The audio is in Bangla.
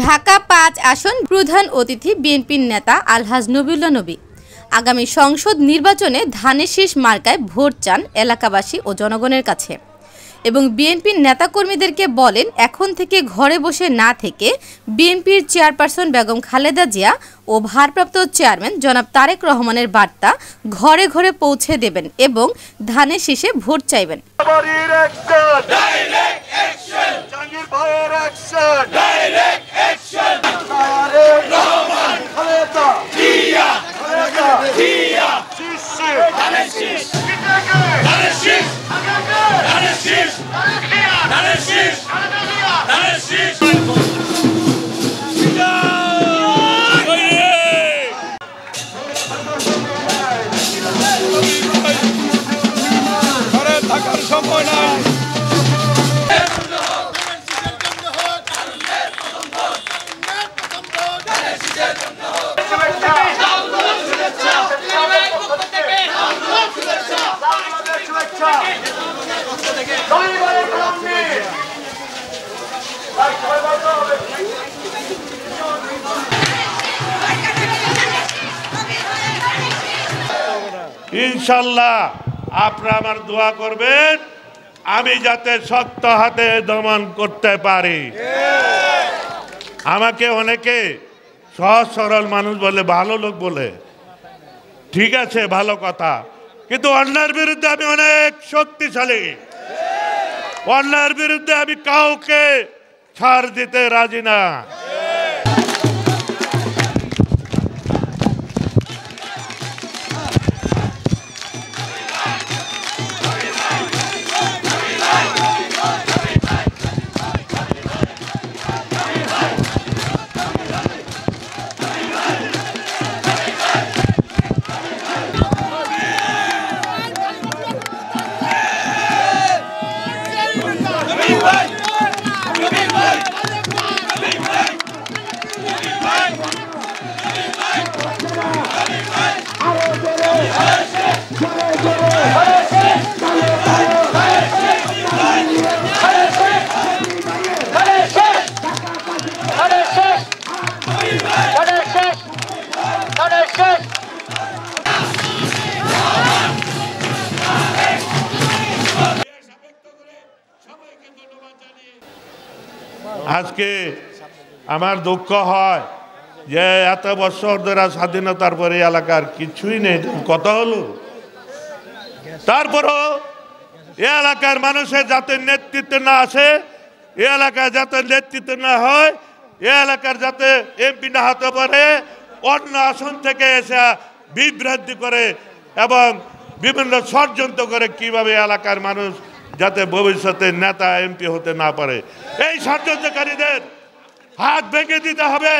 ঢাকা ৫ আসন প্রধান অতিথি বিএনপির নেতা আলহাজ নবীউল্লাহ নবী আগামী সংসদ নির্বাচনে ধানের শীষ মার্কায় ভোট চান এলাকাবাসী ও জনগণের কাছে এবং বিএনপির নেতাকর্মীদেরকে বলেন এখন থেকে ঘরে বসে না থেকে বিএনপির চেয়ারপারসন বেগম খালেদা জিয়া ও ভারপ্রাপ্ত চেয়ারম্যান জনাব তারেক রহমানের বার্তা ঘরে ঘরে পৌঁছে দেবেন এবং ধানের শীষে ভোট চাইবেন। ইনশাল্লাহ আপনারা আমার দোয়া করবেন আমি যাতে শক্ত হাতে দমন করতে পারি। আমাকে অনেকে সহজ সরল মানুষ বলে, ভালো লোক বলে, ঠিক আছে ভালো কথা, কিন্তু অন্যায়ের বিরুদ্ধে আমি অনেক শক্তিশালী। অন্যায়ের বিরুদ্ধে আমি কাউকে ছাড় দিতে রাজি না। আজকে আমার দুঃখ হয় যে এত বছর ধরে স্বাধীনতার পরে এলাকার কিছুই নেই, কথা হলো। তারপরও এ এলাকার মানুষের যাতে নেতৃত্ব না আসে, এ এলাকায় যাতে নেতৃত্ব না হয়, এ এলাকার যাতে এমপি না হতে পারে, অন্য আসন থেকে এসে বিভ্রান্তি করে এবং বিভিন্ন ষড়যন্ত্র করে কিভাবে এলাকার মানুষ যাতে ভবিষ্যতে নেতা এমপি হতে না পারে, এই ষড়যন্ত্রকারীদের হাত ভেঙে দিতে হবে।